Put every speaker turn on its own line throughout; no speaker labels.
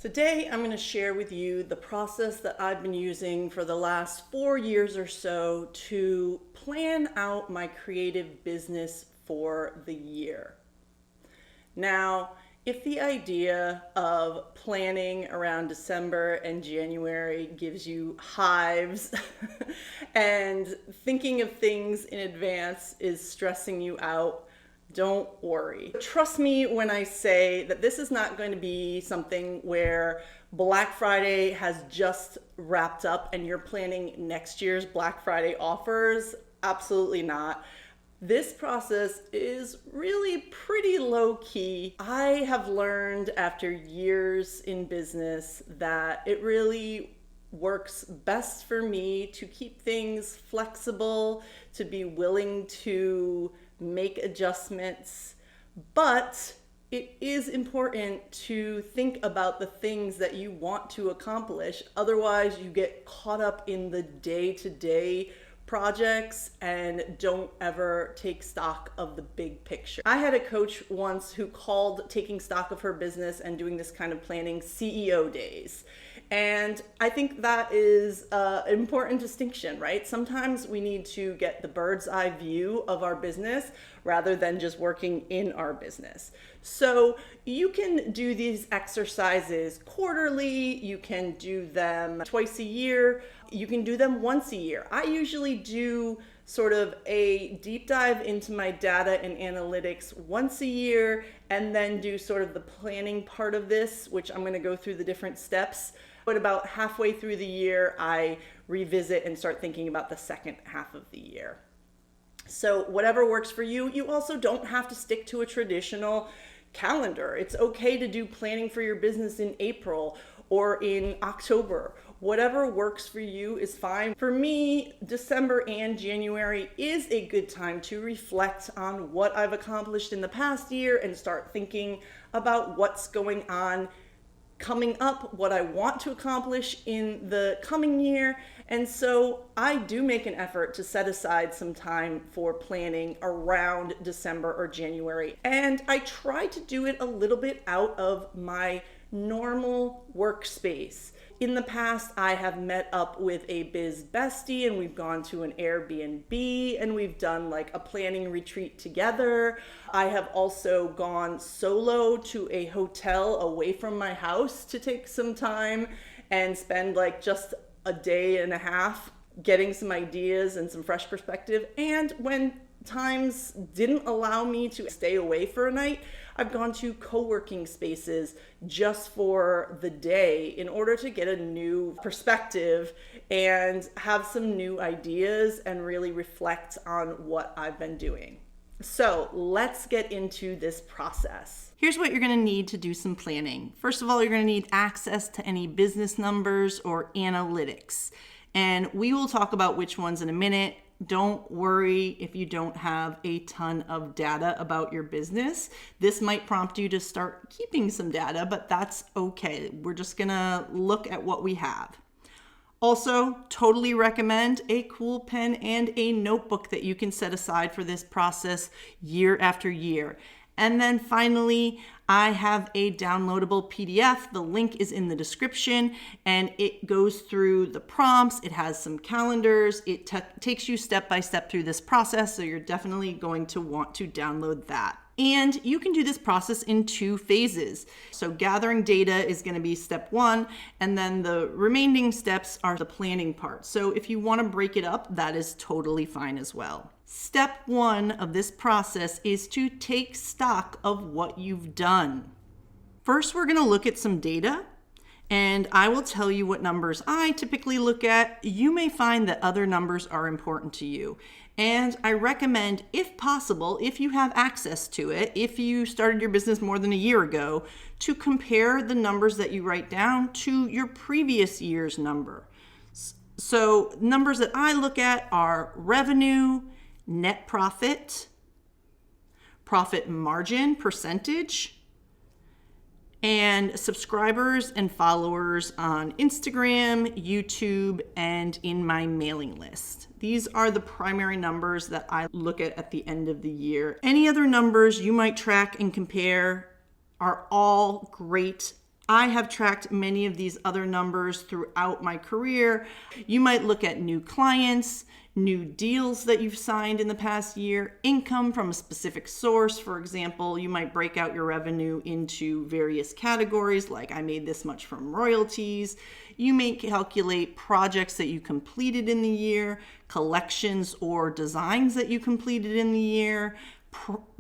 Today, I'm going to share with you the process that I've been using for the last 4 years or so to plan out my creative business for the year. Now, if the idea of planning around December and January gives you hives and thinking of things in advance is stressing you out, don't worry. Trust me when I say that this is not going to be something where Black Friday has just wrapped up and you're planning next year's Black Friday offers. Absolutely not. This process is really pretty low key. I have learned after years in business that it really works best for me to keep things flexible, to be willing to make adjustments, but it is important to think about the things that you want to accomplish. Otherwise, you get caught up in the day-to-day projects and don't ever take stock of the big picture. I had a coach once who called taking stock of her business and doing this kind of planning CEO days. And I think that is an important distinction, right? Sometimes we need to get the bird's eye view of our business rather than just working in our business. So you can do these exercises quarterly, you can do them twice a year, you can do them once a year. I usually do sort of a deep dive into my data and analytics once a year, and then do sort of the planning part of this, which I'm going to go through the different steps. But about halfway through the year, I revisit and start thinking about the second half of the year. So whatever works for you, you also don't have to stick to a traditional calendar. It's okay to do planning for your business in April or in October. Whatever works for you is fine. For me, December and January is a good time to reflect on what I've accomplished in the past year and start thinking about what's going on coming up, what I want to accomplish in the coming year. And so I do make an effort to set aside some time for planning around December or January. And I try to do it a little bit out of my normal workspace. In the past, I have met up with a biz bestie and we've gone to an Airbnb and we've done like a planning retreat together. I have also gone solo to a hotel away from my house to take some time and spend like just a day and a half getting some ideas and some fresh perspective. And when times didn't allow me to stay away for a night, I've gone to co-working spaces just for the day in order to get a new perspective and have some new ideas and really reflect on what I've been doing. So let's get into this process. Here's what you're going to need to do some planning. First of all, you're going to need access to any business numbers or analytics. And we will talk about which ones in a minute. Don't worry if you don't have a ton of data about your business. This might prompt you to start keeping some data, but that's okay. We're just gonna look at what we have. Also, totally recommend a cool pen and a notebook that you can set aside for this process year after year. And then finally, I have a downloadable PDF. The link is in the description and it goes through the prompts. It has some calendars. It takes you step by step through this process. So you're definitely going to want to download that. And you can do this process in 2 phases. So gathering data is going to be step 1, and then the remaining steps are the planning part. So if you want to break it up, that is totally fine as well. Step 1 of this process is to take stock of what you've done. First, we're going to look at some data, and I will tell you what numbers I typically look at. You may find that other numbers are important to you. And I recommend, if possible, if you have access to it, if you started your business more than a year ago, to compare the numbers that you write down to your previous year's number. So numbers that I look at are revenue, net profit, profit margin percentage, and subscribers and followers on Instagram, YouTube, and in my mailing list. These are the primary numbers that I look at the end of the year. Any other numbers you might track and compare are all great I have tracked many of these other numbers throughout my career. You might look at new clients, new deals that you've signed in the past year, income from a specific source. For example, you might break out your revenue into various categories, like I made this much from royalties. You may calculate projects that you completed in the year, collections or designs that you completed in the year,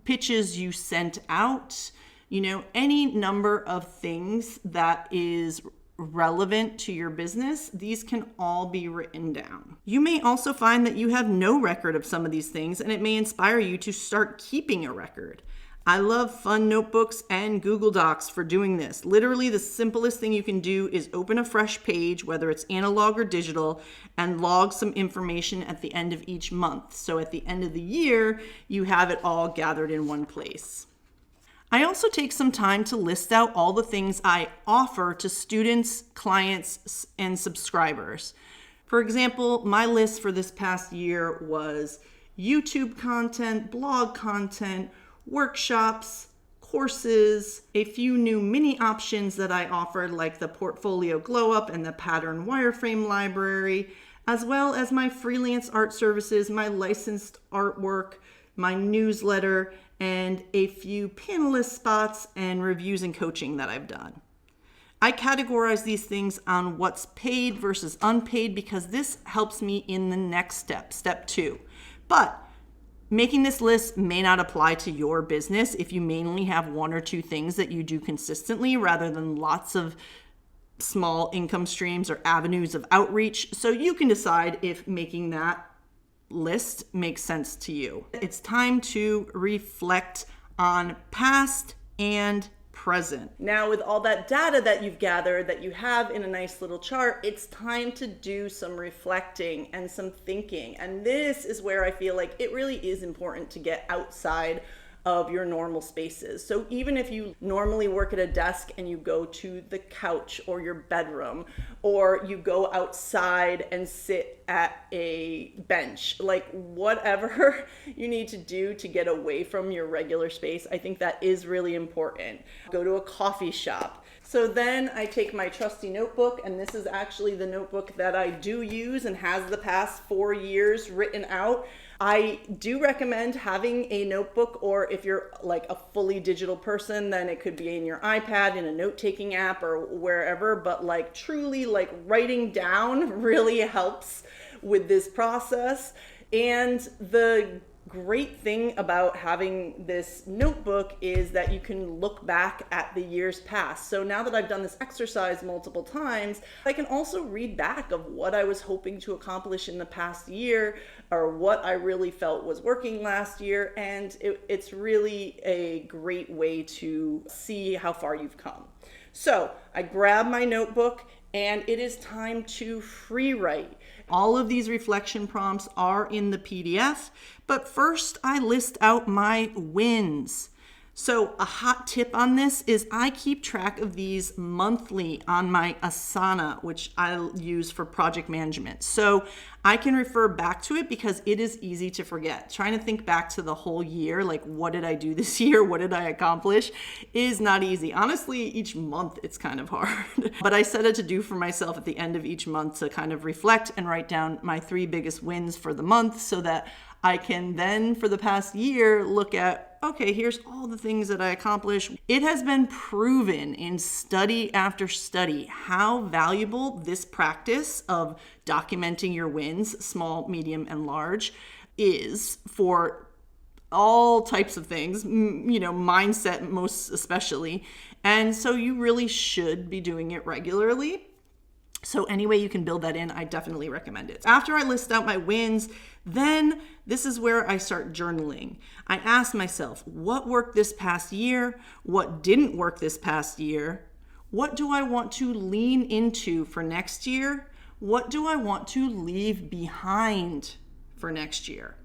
pitches you sent out, any number of things that is relevant to your business. These can all be written down. You may also find that you have no record of some of these things, and it may inspire you to start keeping a record. I love fun notebooks and Google Docs for doing this. Literally, the simplest thing you can do is open a fresh page, whether it's analog or digital, and log some information at the end of each month. So at the end of the year, you have it all gathered in one place. I also take some time to list out all the things I offer to students, clients, and subscribers. For example, my list for this past year was YouTube content, blog content, workshops, courses, a few new mini options that I offered, like the Portfolio Glow Up and the Pattern Wireframe Library, as well as my freelance art services, my licensed artwork, my newsletter, and a few panelist spots and reviews and coaching that I've done. I categorize these things on what's paid versus unpaid because this helps me in the next step, step 2. But making this list may not apply to your business if you mainly have 1 or 2 things that you do consistently rather than lots of small income streams or avenues of outreach. So you can decide if making that list makes sense to you. It's time to reflect on past and present. Now, with all that data that you've gathered, that you have in a nice little chart, it's time to do some reflecting and some thinking. And this is where I feel like it really is important to get outside of your normal spaces. So even if you normally work at a desk and you go to the couch or your bedroom, or you go outside and sit at a bench, like whatever you need to do to get away from your regular space, I think that is really important. Go to a coffee shop. So then I take my trusty notebook, and this is actually the notebook that I do use and has the past 4 years written out. I do recommend having a notebook, or if you're like a fully digital person, then it could be in your iPad, in a note-taking app, or wherever, but like truly like writing down really helps with this process. And the great thing about having this notebook is that you can look back at the years past. So now that I've done this exercise multiple times, I can also read back of what I was hoping to accomplish in the past year, or what I really felt was working last year. And it's really a great way to see how far you've come. So I grab my notebook, and it is time to free write. All of these reflection prompts are in the PDF, but first I list out my wins. So a hot tip on this is I keep track of these monthly on my Asana, which I use for project management. So I can refer back to it because it is easy to forget. Trying to think back to the whole year, like what did I do this year? What did I accomplish? Is not easy. Honestly, each month it's kind of hard. But I set it to do for myself at the end of each month to kind of reflect and write down my 3 biggest wins for the month so that I can then, for the past year, look at, okay, here's all the things that I accomplished. It has been proven in study after study how valuable this practice of documenting your wins, small, medium, and large, is for all types of things, mindset most especially. And so you really should be doing it regularly. So any way you can build that in, I definitely recommend it. After I list out my wins, then this is where I start journaling. I ask myself, what worked this past year? What didn't work this past year? What do I want to lean into for next year? What do I want to leave behind for next year?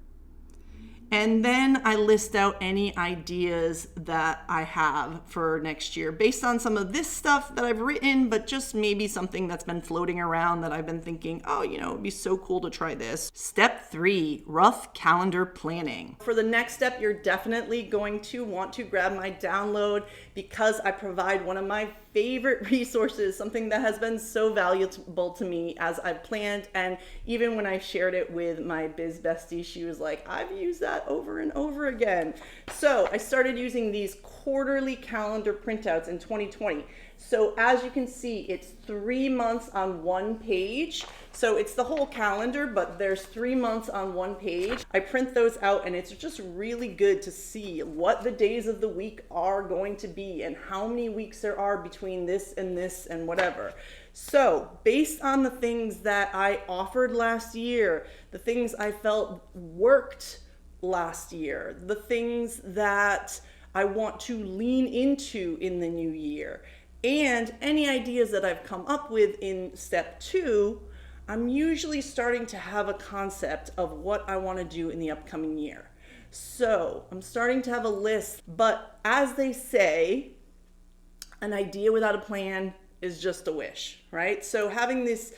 And then I list out any ideas that I have for next year based on some of this stuff that I've written, but just maybe something that's been floating around that I've been thinking, it'd be so cool to try this. Step 3, rough calendar planning. For the next step, you're definitely going to want to grab my download because I provide one of my favorite resources, something that has been so valuable to me as I've planned. And even when I shared it with my biz bestie, she was like, I've used that over and over again. So I started using these quarterly calendar printouts in 2020. So as you can see, it's 3 months on one page. So it's the whole calendar, but there's 3 months on one page. I print those out, and it's just really good to see what the days of the week are going to be and how many weeks there are between this and whatever. So based on the things that I offered last year, the things I felt worked last year, the things that I want to lean into in the new year, and any ideas that I've come up with in step 2, I'm usually starting to have a concept of what I want to do in the upcoming year. So I'm starting to have a list, but as they say, an idea without a plan is just a wish, right? So having this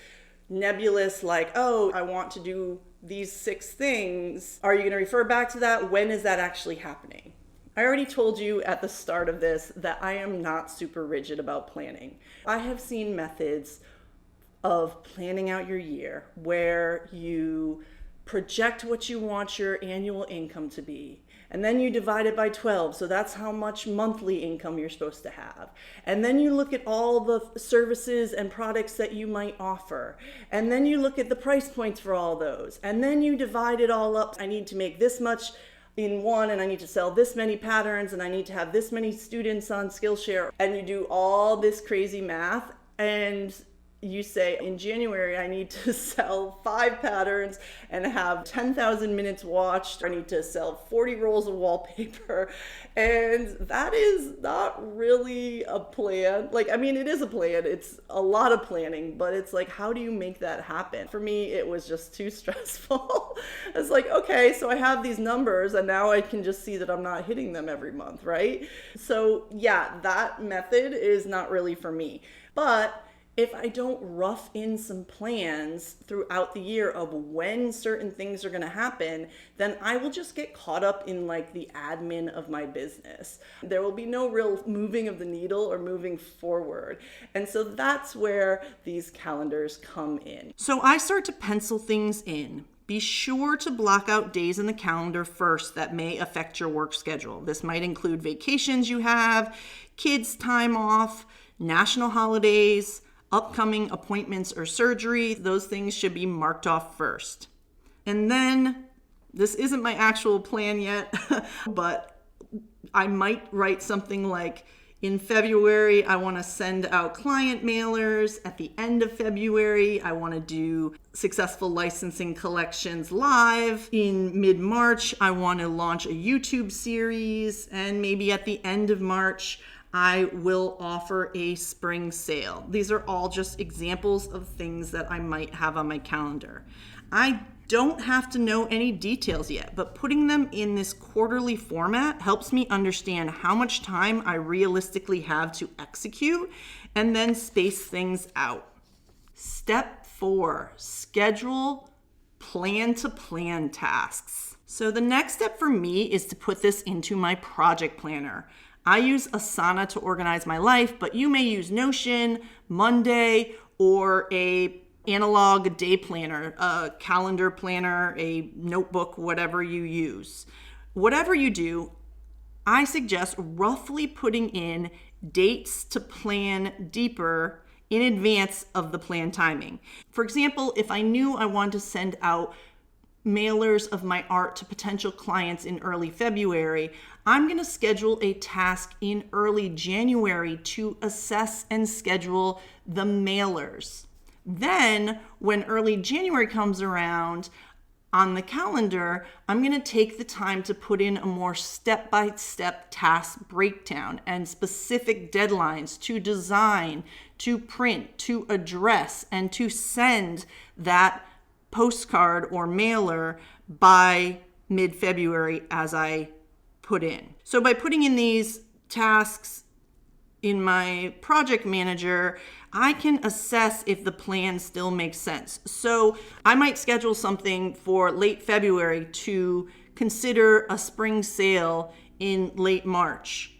nebulous, like, oh, I want to do these 6 things. Are you going to refer back to that? When is that actually happening? I already told you at the start of this that I am not super rigid about planning. I have seen methods of planning out your year where you project what you want your annual income to be, and then you divide it by 12, so that's how much monthly income you're supposed to have. And then you look at all the services and products that you might offer, and then you look at the price points for all those, and then you divide it all up. I need to make this much in one, and I need to sell this many patterns, and I need to have this many students on Skillshare, and you do all this crazy math, and you say, in January, I need to sell 5 patterns and have 10,000 minutes watched. I need to sell 40 rolls of wallpaper. And that is not really a plan. Like, I mean, it is a plan. It's a lot of planning, but it's like, how do you make that happen? For me, it was just too stressful. It's like, okay, so I have these numbers and now I can just see that I'm not hitting them every month, right? So yeah, that method is not really for me. But if I don't rough in some plans throughout the year of when certain things are gonna happen, then I will just get caught up in like the admin of my business. There will be no real moving of the needle or moving forward. And so that's where these calendars come in. So I start to pencil things in. Be sure to block out days in the calendar first that may affect your work schedule. This might include vacations you have, kids' time off, national holidays, upcoming appointments or surgery. Those things should be marked off first. And then, this isn't my actual plan yet, but I might write something like, in February, I want to send out client mailers. At the end of February, I want to do successful licensing collections live. In mid-March, I want to launch a YouTube series. And maybe at the end of March, I will offer a spring sale. These are all just examples of things that I might have on my calendar. I don't have to know any details yet, but putting them in this quarterly format helps me understand how much time I realistically have to execute and then space things out. Step 4, schedule plan-to-plan tasks. So the next step for me is to put this into my project planner. I use Asana to organize my life, but you may use Notion, Monday, or a analog day planner, a calendar planner, a notebook, whatever you use. Whatever you do, I suggest roughly putting in dates to plan deeper in advance of the planned timing. For example, if I knew I wanted to send out mailers of my art to potential clients in early February, I'm going to schedule a task in early January to assess and schedule the mailers. Then, when early January comes around, on the calendar, I'm going to take the time to put in a more step-by-step task breakdown and specific deadlines to design, to print, to address, and to send that postcard or mailer by mid-February as I put in. So by putting in these tasks in my project manager, I can assess if the plan still makes sense. So I might schedule something for late February to consider a spring sale in late March.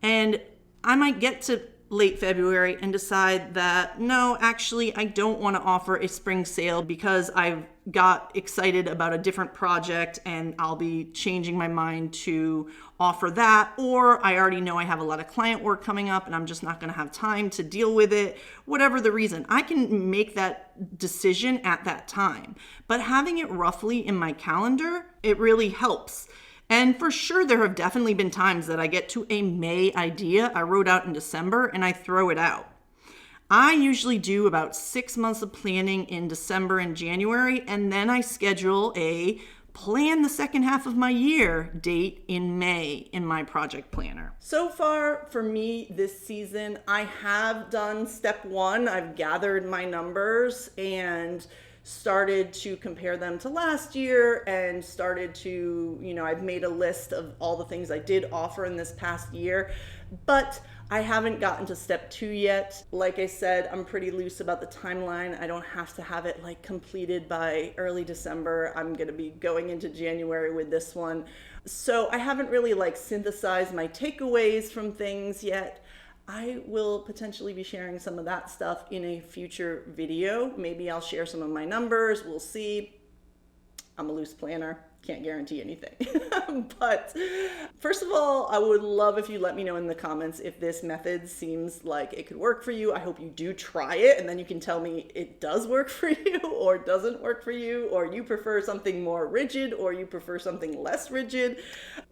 And I might get to late February and decide that, no, actually, I don't want to offer a spring sale because I've got excited about a different project and I'll be changing my mind to offer that, or I already know I have a lot of client work coming up and I'm just not going to have time to deal with it. Whatever the reason, I can make that decision at that time. But having it roughly in my calendar, it really helps. And for sure, there have definitely been times that I get to a May idea I wrote out in December and I throw it out. I usually do about 6 months of planning in December and January, and then I schedule a plan the second half of my year date in May in my project planner. So far for me this season, I have done step one. I've gathered my numbers and started to compare them to last year and started to, I've made a list of all the things I did offer in this past year, but I haven't gotten to step two yet. Like I said, I'm pretty loose about the timeline. I don't have to have it completed by early December. I'm going to be going into January with this one. So I haven't really synthesized my takeaways from things yet. I will potentially be sharing some of that stuff in a future video. Maybe I'll share some of my numbers. We'll see. I'm a loose planner. Can't guarantee anything. But first of all, I would love if you let me know in the comments if this method seems like it could work for you. I hope you do try it, and then you can tell me it does work for you or doesn't work for you, or you prefer something more rigid or you prefer something less rigid.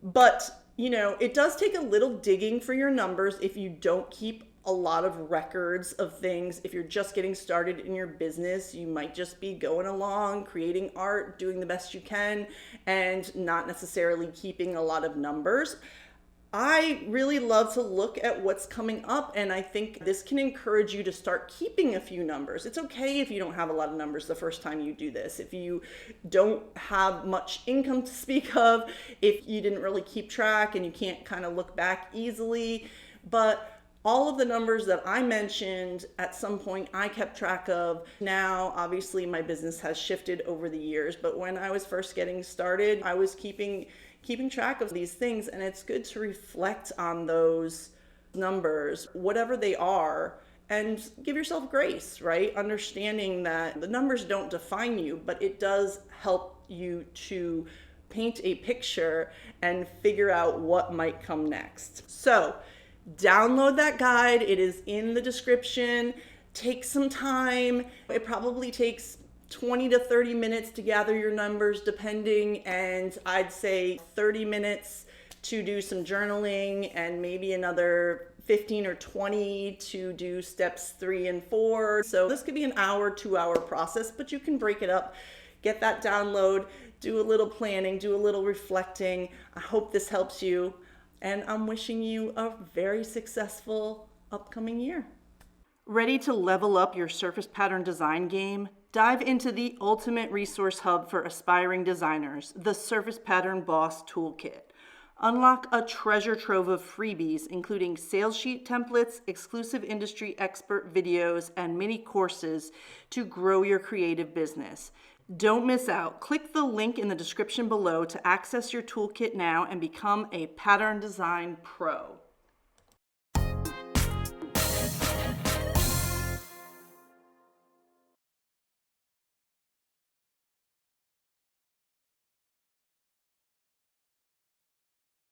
But it does take a little digging for your numbers if you don't keep a lot of records of things. If you're just getting started in your business, you might just be going along, creating art, doing the best you can, and not necessarily keeping a lot of numbers. I really love to look at what's coming up, and I think this can encourage you to start keeping a few numbers. It's okay if you don't have a lot of numbers the first time you do this. If you don't have much income to speak of, if you didn't really keep track and you can't kind of look back easily, but all of the numbers that I mentioned at some point I kept track of. Now, obviously, my business has shifted over the years, but when I was first getting started, I was keeping track of these things, and it's good to reflect on those numbers, whatever they are, and give yourself grace, right? Understanding that the numbers don't define you, but it does help you to paint a picture and figure out what might come next. So download that guide. It is in the description. Take some time. It probably takes 20 to 30 minutes to gather your numbers depending, and I'd say 30 minutes to do some journaling and maybe another 15 or 20 to do steps 3 and 4. So this could be an hour, 2-hour process, but you can break it up, get that download, do a little planning, do a little reflecting. I hope this helps you, and I'm wishing you a very successful upcoming year. Ready to level up your surface pattern design game? Dive into the ultimate resource hub for aspiring designers, the Surface Pattern Boss Toolkit. Unlock a treasure trove of freebies, including sales sheet templates, exclusive industry expert videos, and mini courses to grow your creative business. Don't miss out. Click the link in the description below to access your toolkit now and become a pattern design pro.